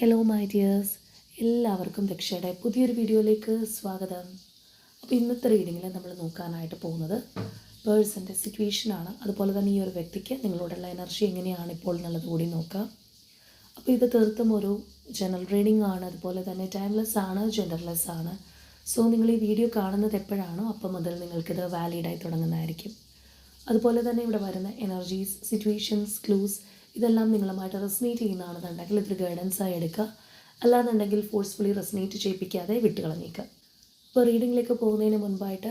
Hello my dears, എല്ലാവർക്കും ദക്ഷയുടെ പുതിയൊരു വീഡിയോയിലേക്ക് സ്വാഗതം. അപ്പോൾ ഇന്നത്തെ റീഡിങ്ങിൽ നമ്മൾ നോക്കാനായിട്ട് പോകുന്നത് പേഴ്സൻ്റെ സിറ്റുവേഷനാണ്. അതുപോലെ തന്നെ ഈ ഒരു വ്യക്തിക്ക് നിങ്ങളോടുള്ള എനർജി എങ്ങനെയാണ് ഇപ്പോൾ എന്നുള്ളത് കൂടി നോക്കാം. അപ്പോൾ ഇത് തീർത്തും ഒരു ജനറൽ റീഡിംഗ് ആണ്. അതുപോലെ തന്നെ ടൈംലെസ് ആണ്, ജെൻഡർലെസ് ആണ്. സോ നിങ്ങൾ ഈ വീഡിയോ കാണുന്നത് എപ്പോഴാണോ അപ്പം മുതൽ നിങ്ങൾക്കിത് വാലിഡായി തുടങ്ങുന്നതായിരിക്കും. അതുപോലെ തന്നെ ഇവിടെ വരുന്ന എനർജീസ്, സിറ്റുവേഷൻസ്, ക്ലൂസ് ഇതെല്ലാം നിങ്ങളുമായിട്ട് റെസനേറ്റ് ചെയ്യുന്നതാണെന്നുണ്ടെങ്കിൽ ഇതൊരു ഗൈഡൻസായി എടുക്കുക. അല്ലാന്നുണ്ടെങ്കിൽ ഫോഴ്സ്ഫുള്ളി റെസനേറ്റ് ചെയ്യിപ്പിക്കാതെ വിട്ടുകളഞ്ഞേക്കുക. ഇപ്പോൾ റീഡിങ്ങിലേക്ക് പോകുന്നതിന് മുൻപായിട്ട്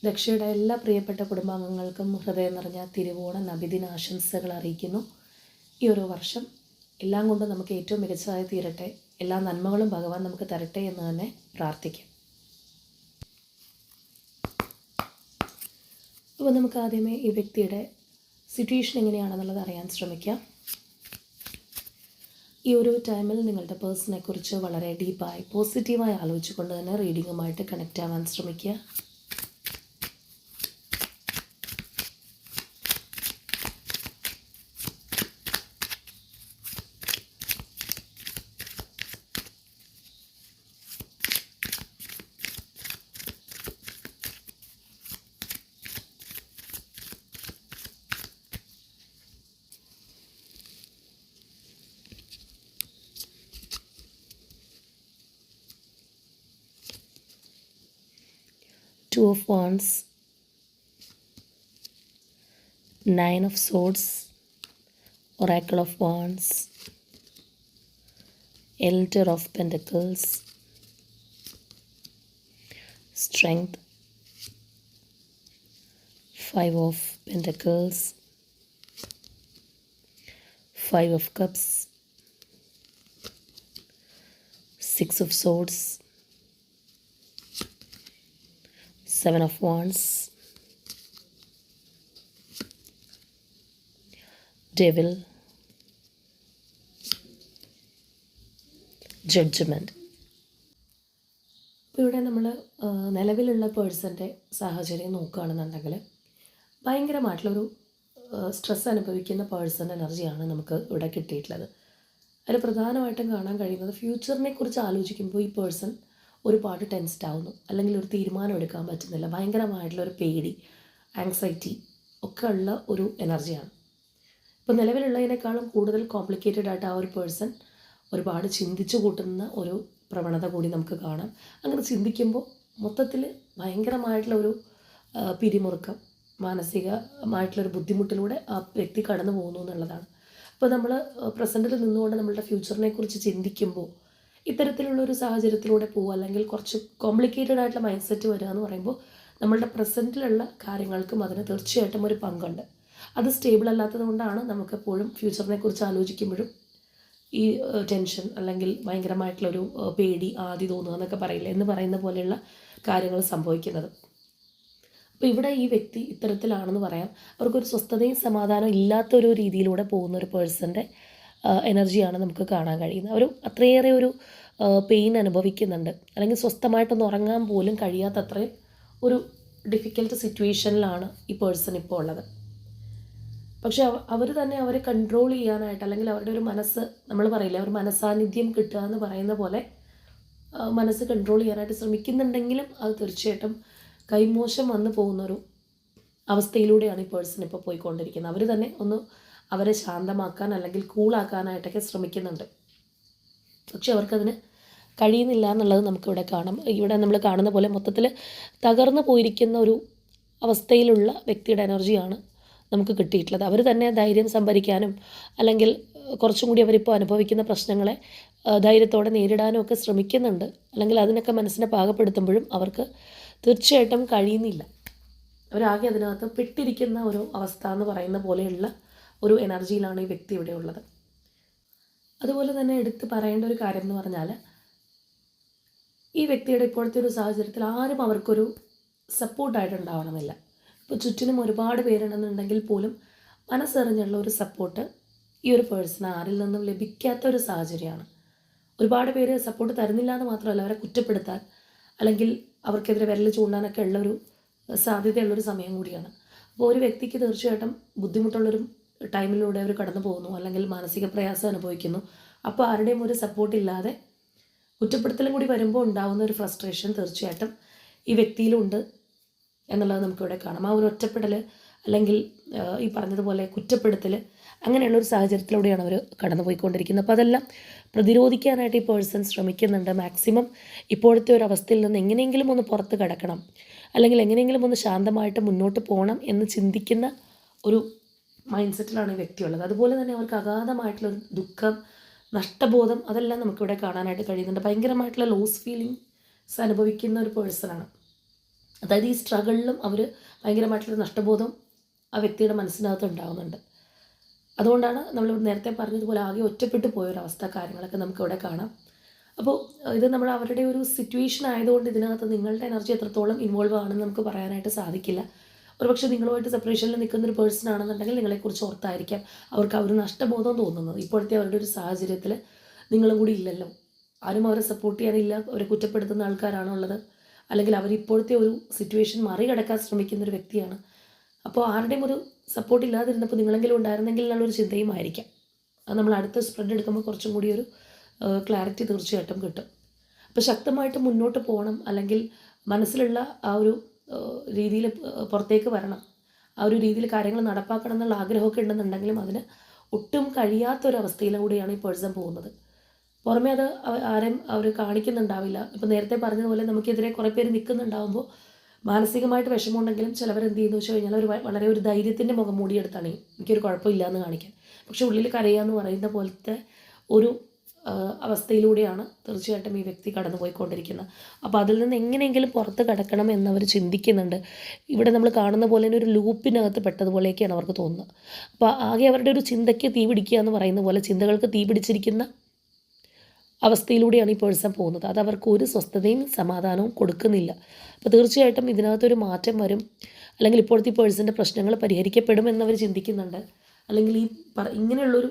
ദക്ഷയുടെ എല്ലാ പ്രിയപ്പെട്ട കുടുംബാംഗങ്ങൾക്കും ഹൃദയം നിറഞ്ഞ തിരുവോണ നബിദിനാശംസകൾ അറിയിക്കുന്നു. ഈ ഒരു വർഷം എല്ലാം കൊണ്ടും നമുക്ക് ഏറ്റവും മികച്ചതായി തീരട്ടെ, എല്ലാ നന്മകളും ഭഗവാൻ നമുക്ക് തരട്ടെ എന്ന് തന്നെ പ്രാർത്ഥിക്കാം. അപ്പോൾ നമുക്ക് ആദ്യമേ ഈ വ്യക്തിയുടെ സിറ്റുവേഷൻ എങ്ങനെയാണെന്നുള്ളത് അറിയാൻ ശ്രമിക്കാം. ഈ ഒരു ടൈമിൽ നിങ്ങളുടെ പേഴ്സണെ കുറിച്ച് വളരെ ഡീപ്പായി പോസിറ്റീവായി ആലോചിച്ചുകൊണ്ട് തന്നെ റീഡിങ്ങുമായിട്ട് കണക്റ്റ് ആവാൻ ശ്രമിക്കുക. Two of Wands, Nine of Swords, Oracle of Wands, Elder of Pentacles, Strength, Five of Pentacles, Five of Cups, Six of Swords, Seven of Wands, Devil, Judgment. ഇപ്പോൾ ഇവിടെ നമ്മൾ നിലവിലുള്ള പേഴ്സൻ്റെ സാഹചര്യം നോക്കുകയാണെന്നുണ്ടെങ്കിൽ ഭയങ്കരമായിട്ടുള്ളൊരു സ്ട്രെസ് അനുഭവിക്കുന്ന പേഴ്സൺ എനർജിയാണ് നമുക്ക് ഇവിടെ കിട്ടിയിട്ടുള്ളത്. അതിൽ പ്രധാനമായിട്ടും കാണാൻ കഴിയുന്നത് ഫ്യൂച്ചറിനെ കുറിച്ച് ആലോചിക്കുമ്പോൾ ഈ പേഴ്സൺ ഒരുപാട് ടെൻസ്ഡ് ആവുന്നു, അല്ലെങ്കിൽ ഒരു തീരുമാനം എടുക്കാൻ പറ്റുന്നില്ല. ഭയങ്കരമായിട്ടുള്ളൊരു പേടി, ആങ്സൈറ്റി ഒക്കെ ഉള്ള ഒരു എനർജിയാണ്. ഇപ്പോൾ നിലവിലുള്ളതിനേക്കാളും കൂടുതൽ കോംപ്ലിക്കേറ്റഡ് ആയിട്ട് ആ ഒരു പേഴ്സൺ ഒരുപാട് ചിന്തിച്ചു കൂട്ടുന്ന ഒരു പ്രവണത കൂടി നമുക്ക് കാണാം. അങ്ങനെ ചിന്തിക്കുമ്പോൾ മൊത്തത്തിൽ ഭയങ്കരമായിട്ടുള്ള ഒരു പിരിമുറുക്കം, മാനസികമായിട്ടുള്ളൊരു ബുദ്ധിമുട്ടിലൂടെ ആ വ്യക്തി കടന്നു പോകുന്നു എന്നുള്ളതാണ്. ഇപ്പോൾ നമ്മൾ പ്രസൻറ്റിൽ നിന്നുകൊണ്ട് നമ്മളുടെ ഫ്യൂച്ചറിനെ കുറിച്ച് ചിന്തിക്കുമ്പോൾ ഇത്തരത്തിലുള്ളൊരു സാഹചര്യത്തിലൂടെ പോകുക, അല്ലെങ്കിൽ കുറച്ച് കോംപ്ലിക്കേറ്റഡ് ആയിട്ടുള്ള മൈൻഡ് സെറ്റ് വരിക എന്ന് പറയുമ്പോൾ നമ്മളുടെ പ്രസൻറ്റിലുള്ള കാര്യങ്ങൾക്കും അതിന് തീർച്ചയായിട്ടും ഒരു പങ്കുണ്ട്. അത് സ്റ്റേബിൾ അല്ലാത്തത് കൊണ്ടാണ് നമുക്കെപ്പോഴും ഫ്യൂച്ചറിനെ കുറിച്ച് ആലോചിക്കുമ്പോഴും ഈ ടെൻഷൻ, അല്ലെങ്കിൽ ഭയങ്കരമായിട്ടുള്ളൊരു പേടി, ആദി തോന്നുക എന്നൊക്കെ പറയില്ല എന്ന് പറയുന്ന പോലെയുള്ള കാര്യങ്ങൾ സംഭവിക്കുന്നത്. അപ്പോൾ ഇവിടെ ഈ വ്യക്തി ഇത്തരത്തിലാണെന്ന് പറയാം. അവർക്കൊരു സ്വസ്ഥതയും സമാധാനവും ഇല്ലാത്തൊരു രീതിയിലൂടെ പോകുന്ന ഒരു പേഴ്സൻ്റെ എനർജിയാണ് നമുക്ക് കാണാൻ കഴിയുന്നത്. അവർ അത്രയേറെ ഒരു പെയിൻ അനുഭവിക്കുന്നുണ്ട്, അല്ലെങ്കിൽ സ്വസ്ഥമായിട്ടൊന്ന് ഉറങ്ങാൻ പോലും കഴിയാത്തത്രയും ഒരു ഡിഫിക്കൽട്ട് സിറ്റുവേഷനിലാണ് ഈ പേഴ്സൺ ഇപ്പോൾ ഉള്ളത്. പക്ഷെ അവർ തന്നെ അവരെ കൺട്രോൾ ചെയ്യാനായിട്ട്, അല്ലെങ്കിൽ അവരുടെ ഒരു മനസ്സ്, നമ്മൾ പറയില്ല ഒരു മനസ്സാന്നിധ്യം കിട്ടുക എന്ന് പറയുന്ന പോലെ മനസ്സ് കൺട്രോൾ ചെയ്യാനായിട്ട് ശ്രമിക്കുന്നുണ്ടെങ്കിലും അത് തീർച്ചയായിട്ടും കൈമോശം വന്നു പോകുന്നൊരു അവസ്ഥയിലൂടെയാണ് ഈ പേഴ്സൺ ഇപ്പോൾ പോയിക്കൊണ്ടിരിക്കുന്നത്. അവർ തന്നെ ഒന്ന് അവരെ ശാന്തമാക്കാൻ അല്ലെങ്കിൽ കൂളാക്കാനായിട്ടൊക്കെ ശ്രമിക്കുന്നുണ്ട്. പക്ഷെ അവർക്കതിന് കഴിയുന്നില്ല എന്നുള്ളത് നമുക്കിവിടെ കാണാം. ഇവിടെ നമ്മൾ കാണുന്ന പോലെ മൊത്തത്തിൽ തകർന്നു പോയിരിക്കുന്ന ഒരു അവസ്ഥയിലുള്ള വ്യക്തിയുടെ എനർജിയാണ് നമുക്ക് കിട്ടിയിട്ടുള്ളത്. അവർ തന്നെ ധൈര്യം സംഭരിക്കാനും, അല്ലെങ്കിൽ കുറച്ചും കൂടി അവരിപ്പോൾ അനുഭവിക്കുന്ന പ്രശ്നങ്ങളെ ധൈര്യത്തോടെ നേരിടാനും ഒക്കെ ശ്രമിക്കുന്നുണ്ട്. അല്ലെങ്കിൽ അതിനൊക്കെ മനസ്സിനെ പാകപ്പെടുത്തുമ്പോഴും അവർക്ക് തീർച്ചയായിട്ടും കഴിയുന്നില്ല. അവരാകെ അതിനകത്ത് പെട്ടിരിക്കുന്ന ഒരു അവസ്ഥ എന്ന് പറയുന്ന പോലെയുള്ള ഒരു എനർജിയിലാണ് ഈ വ്യക്തി ഇവിടെ ഉള്ളത്. അതുപോലെ തന്നെ എടുത്ത് പറയേണ്ട ഒരു കാര്യം എന്ന് പറഞ്ഞാൽ, ഈ വ്യക്തിയുടെ ഇപ്പോഴത്തെ ഒരു സാഹചര്യത്തിൽ ആരും അവർക്കൊരു സപ്പോർട്ടായിട്ടുണ്ടാവണമെന്നില്ല. ഇപ്പോൾ ചുറ്റിനും ഒരുപാട് പേരുണ്ടെന്നുണ്ടെങ്കിൽ പോലും മനസ്സറിഞ്ഞുള്ള ഒരു സപ്പോർട്ട് ഈ ഒരു പേഴ്സൺ ആരിൽ നിന്നും ലഭിക്കാത്ത ഒരു സാഹചര്യമാണ്. ഒരുപാട് പേര് സപ്പോർട്ട് തരുന്നില്ല എന്ന് മാത്രമല്ല, അവരെ കുറ്റപ്പെടുത്താൻ അല്ലെങ്കിൽ അവർക്കെതിരെ വിരൽ ചൂണ്ടാനൊക്കെ ഉള്ളൊരു സാധ്യതയുള്ളൊരു സമയം കൂടിയാണ്. അപ്പോൾ ഒരു വ്യക്തിക്ക് തീർച്ചയായിട്ടും ബുദ്ധിമുട്ടുള്ളൊരു ടൈമിലൂടെ അവർ കടന്നു പോകുന്നു, അല്ലെങ്കിൽ മാനസിക പ്രയാസം അനുഭവിക്കുന്നു, അപ്പോൾ ആരുടെയും ഒരു സപ്പോർട്ടില്ലാതെ കുറ്റപ്പെടുത്തലും കൂടി വരുമ്പോൾ ഉണ്ടാകുന്ന ഒരു ഫ്രസ്ട്രേഷൻ തീർച്ചയായിട്ടും ഈ വ്യക്തിയിലുണ്ട് എന്നുള്ളത് നമുക്കിവിടെ കാണാം. ആ ഒരു ഒറ്റപ്പെടൽ അല്ലെങ്കിൽ ഈ പറഞ്ഞതുപോലെ കുറ്റപ്പെടുത്തൽ അങ്ങനെയുള്ളൊരു സാഹചര്യത്തിലൂടെയാണ് അവർ കടന്നു പോയിക്കൊണ്ടിരിക്കുന്നത്. അപ്പോൾ അതെല്ലാം പ്രതിരോധിക്കാനായിട്ട് ഈ പേഴ്സൺ ശ്രമിക്കുന്നുണ്ട്. മാക്സിമം ഇപ്പോഴത്തെ ഒരു അവസ്ഥയിൽ നിന്ന് എങ്ങനെയെങ്കിലും ഒന്ന് പുറത്ത് കടക്കണം, അല്ലെങ്കിൽ എങ്ങനെയെങ്കിലും ഒന്ന് ശാന്തമായിട്ട് മുന്നോട്ട് പോകണം എന്ന് ചിന്തിക്കുന്ന ഒരു മൈൻഡ് സെറ്റിലാണ് ഈ വ്യക്തിയുള്ളത്. അതുപോലെ തന്നെ അവർക്ക് അഗാധമായിട്ടുള്ളൊരു ദുഃഖം, നഷ്ടബോധം അതെല്ലാം നമുക്കിവിടെ കാണാനായിട്ട് കഴിയുന്നുണ്ട്. ഭയങ്കരമായിട്ടുള്ള ലോസ് ഫീലിങ്സ് അനുഭവിക്കുന്ന ഒരു പേഴ്സണാണ്. അതായത് ഈ സ്ട്രഗിളിലും അവർ ഭയങ്കരമായിട്ടുള്ള നഷ്ടബോധം ആ വ്യക്തിയുടെ മനസ്സിനകത്ത് ഉണ്ടാകുന്നുണ്ട്. അതുകൊണ്ടാണ് നമ്മൾ നേരത്തെ പറഞ്ഞതുപോലെ ആകെ ഒറ്റപ്പെട്ടു പോയൊരവസ്ഥ കാര്യങ്ങളൊക്കെ നമുക്കിവിടെ കാണാം. അപ്പോൾ ഇത് നമ്മൾ അവരുടെ ഒരു സിറ്റുവേഷൻ ആയതുകൊണ്ട് ഇതിനകത്ത് നിങ്ങളുടെ എനർജി എത്രത്തോളം ഇൻവോൾവ് ആണെന്ന് നമുക്ക് പറയാനായിട്ട് സാധിക്കില്ല. ഒരുപക്ഷെ നിങ്ങളുമായിട്ട് സെപ്പറേഷനിൽ നിൽക്കുന്നൊരു പേഴ്സൺ ആണെന്നുണ്ടെങ്കിൽ നിങ്ങളെക്കുറിച്ച് ഓർത്തായിരിക്കാം അവർക്ക് ആ ഒരു നഷ്ടബോധം തോന്നുന്നത്. ഇപ്പോഴത്തെ അവരുടെ ഒരു സാഹചര്യത്തിൽ നിങ്ങളും കൂടി ഇല്ലല്ലോ, ആരും അവരെ സപ്പോർട്ട് ചെയ്യാനില്ല, അവരെ കുറ്റപ്പെടുത്തുന്ന ആൾക്കാരാണുള്ളത്, അല്ലെങ്കിൽ അവരിപ്പോഴത്തെ ഒരു സിറ്റുവേഷൻ മറികടക്കാൻ ശ്രമിക്കുന്നൊരു വ്യക്തിയാണ്. അപ്പോൾ ആരുടെയും ഒരു സപ്പോർട്ട് ഇല്ലാതിരുന്നപ്പോൾ നിങ്ങളെങ്കിലും ഉണ്ടായിരുന്നെങ്കിൽ എന്നുള്ളൊരു ചിന്തയും ആയിരിക്കാം. അത് നമ്മൾ അടുത്ത സ്പ്രെഡ് എടുക്കുമ്പോൾ കുറച്ചും കൂടി ഒരു ക്ലാരിറ്റി തീർച്ചയായിട്ടും കിട്ടും. അപ്പോൾ ശക്തമായിട്ട് മുന്നോട്ട് പോകണം, അല്ലെങ്കിൽ മനസ്സിലുള്ള ആ ഒരു രീതിയിൽ പുറത്തേക്ക് വരണം, ആ ഒരു രീതിയിൽ കാര്യങ്ങൾ നടപ്പാക്കണം എന്നുള്ള ആഗ്രഹമൊക്കെ ഉണ്ടെന്നുണ്ടെങ്കിലും അതിന് ഒട്ടും കഴിയാത്തൊരവസ്ഥയിലൂടെയാണ് ഈ പേഴ്സൺ പോകുന്നത്. പുറമേ അത് ആരെയും അവർ കാണിക്കുന്നുണ്ടാവില്ല. ഇപ്പോൾ നേരത്തെ പറഞ്ഞതുപോലെ നമുക്കെതിരെ കുറേ പേര് നിൽക്കുന്നുണ്ടാകുമ്പോൾ മാനസികമായിട്ട് വിഷമമുണ്ടെങ്കിലും ചിലവരെന്ത് ചെയ്യുന്നു വെച്ച് കഴിഞ്ഞാൽ ഒരു വളരെ ഒരു ധൈര്യത്തിൻ്റെ മുഖം മൂടിയെടുത്താണ് എനിക്കൊരു കുഴപ്പമില്ല എന്ന് കാണിക്കാൻ. പക്ഷേ ഉള്ളിൽ കരയാന്ന് പറയുന്ന പോലത്തെ ഒരു അവസ്ഥയിലൂടെയാണ് തീർച്ചയായിട്ടും ഈ വ്യക്തി കടന്നു പോയിക്കൊണ്ടിരിക്കുന്നത്. അപ്പോൾ അതിൽ നിന്ന് എങ്ങനെയെങ്കിലും പുറത്ത് കടക്കണം എന്നവർ ചിന്തിക്കുന്നുണ്ട്. ഇവിടെ നമ്മൾ കാണുന്ന പോലെ തന്നെ ഒരു ലൂപ്പിനകത്ത് പെട്ടതുപോലെയൊക്കെയാണ് അവർക്ക് തോന്നുന്നത്. അപ്പോൾ ആകെ അവരുടെ ഒരു ചിന്തയ്ക്ക് തീ പിടിക്കുക എന്ന് പറയുന്ന പോലെ ചിന്തകൾക്ക് തീ പിടിച്ചിരിക്കുന്ന അവസ്ഥയിലൂടെയാണ് ഈ പേഴ്സൺ പോകുന്നത്. അത് അവർക്ക് ഒരു സ്വസ്ഥതയും സമാധാനവും കൊടുക്കുന്നില്ല. അപ്പോൾ തീർച്ചയായിട്ടും ഇതിനകത്തൊരു മാറ്റം വരും, അല്ലെങ്കിൽ ഇപ്പോഴത്തെ ഈ പേഴ്സൻ്റെ പ്രശ്നങ്ങൾ പരിഹരിക്കപ്പെടുമെന്നവർ ചിന്തിക്കുന്നുണ്ട്. അല്ലെങ്കിൽ ഈ ഇങ്ങനെയുള്ളൊരു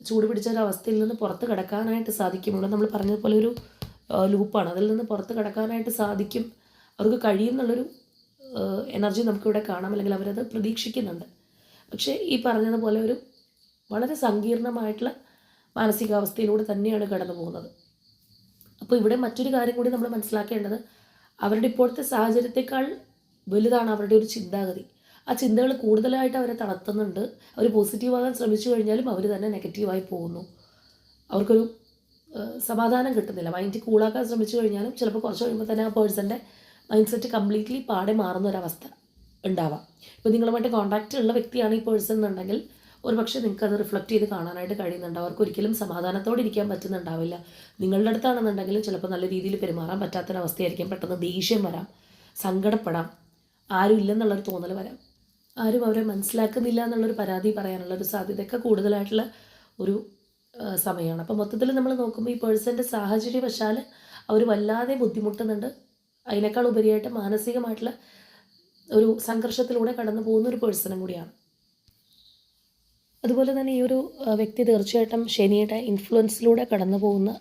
ചൂട് പിടിച്ച ഒരു അവസ്ഥയിൽ നിന്ന് പുറത്ത് കിടക്കാനായിട്ട് സാധിക്കും. ഇവിടെ നമ്മൾ പറഞ്ഞതുപോലെ ഒരു ലൂപ്പാണ്, അതിൽ നിന്ന് പുറത്ത് കിടക്കാനായിട്ട് സാധിക്കും, അവർക്ക് കഴിയും എന്നുള്ളൊരു എനർജി നമുക്കിവിടെ കാണാം, അല്ലെങ്കിൽ അവരത് പ്രതീക്ഷിക്കുന്നുണ്ട്. പക്ഷേ ഈ പറഞ്ഞതുപോലെ ഒരു വളരെ സങ്കീർണമായിട്ടുള്ള മാനസികാവസ്ഥയിലൂടെ തന്നെയാണ് കടന്നു പോകുന്നത്. അപ്പോൾ ഇവിടെ മറ്റൊരു കാര്യം കൂടി നമ്മൾ മനസ്സിലാക്കേണ്ടത്, അവരുടെ ഇപ്പോഴത്തെ സാഹചര്യത്തെക്കാൾ വലുതാണ് അവരുടെ ഒരു ചിന്താഗതി. ആ ചിന്തകൾ കൂടുതലായിട്ട് അവരെ തളർത്തുന്നുണ്ട്. അവർ പോസിറ്റീവാകാൻ ശ്രമിച്ചു കഴിഞ്ഞാലും അവർ തന്നെ നെഗറ്റീവായി പോകുന്നു. അവർക്കൊരു സമാധാനം കിട്ടുന്നില്ല. മൈൻഡ് കൂളാക്കാൻ ശ്രമിച്ചു കഴിഞ്ഞാലും ചിലപ്പോൾ കുറച്ച് കഴിയുമ്പോൾ തന്നെ ആ പേഴ്സൻ്റെ മൈൻഡ് സെറ്റ് കംപ്ലീറ്റ്ലി പാടെ മാറുന്ന ഒരവസ്ഥ ഉണ്ടാവാം. ഇപ്പോൾ നിങ്ങളുമായിട്ട് കോൺടാക്റ്റ് ഉള്ള വ്യക്തിയാണ് ഈ പേഴ്സൺ എന്നുണ്ടെങ്കിൽ ഒരു പക്ഷേ നിങ്ങൾക്ക് അത് റിഫ്ലക്റ്റ് ചെയ്ത് കാണാനായിട്ട് കഴിയുന്നുണ്ട്. അവർക്ക് ഒരിക്കലും സമാധാനത്തോടെ ഇരിക്കാൻ പറ്റുന്നുണ്ടാവില്ല. നിങ്ങളുടെ അടുത്താണെന്നുണ്ടെങ്കിലും ചിലപ്പോൾ നല്ല രീതിയിൽ പെരുമാറാൻ പറ്റാത്തൊരവസ്ഥയായിരിക്കും. പെട്ടെന്ന് ദേഷ്യം വരാം, സങ്കടപ്പെടാം, ആരും ഇല്ലെന്നുള്ളൊരു തോന്നൽ വരാം, ആരും അവരെ മനസ്സിലാക്കുന്നില്ല എന്നുള്ളൊരു പരാതി പറയാനുള്ളൊരു സാധ്യതയൊക്കെ കൂടുതലായിട്ടുള്ള ഒരു സമയമാണ്. അപ്പോൾ മൊത്തത്തിൽ നമ്മൾ നോക്കുമ്പോൾ ഈ പേഴ്സൻ്റെ സാഹചര്യവശാൽ അവർ വല്ലാതെ ബുദ്ധിമുട്ടുന്നുണ്ട്. അതിനേക്കാൾ ഉപരിയായിട്ട് മാനസികമായിട്ടുള്ള ഒരു സംഘർഷത്തിലൂടെ കടന്നു പോകുന്ന ഒരു പേഴ്സണും കൂടിയാണ്. അതുപോലെ തന്നെ ഈ ഒരു വ്യക്തി തീർച്ചയായിട്ടും ശനിയുടെ ഇൻഫ്ലുവൻസിലൂടെ കടന്നു പോകുന്ന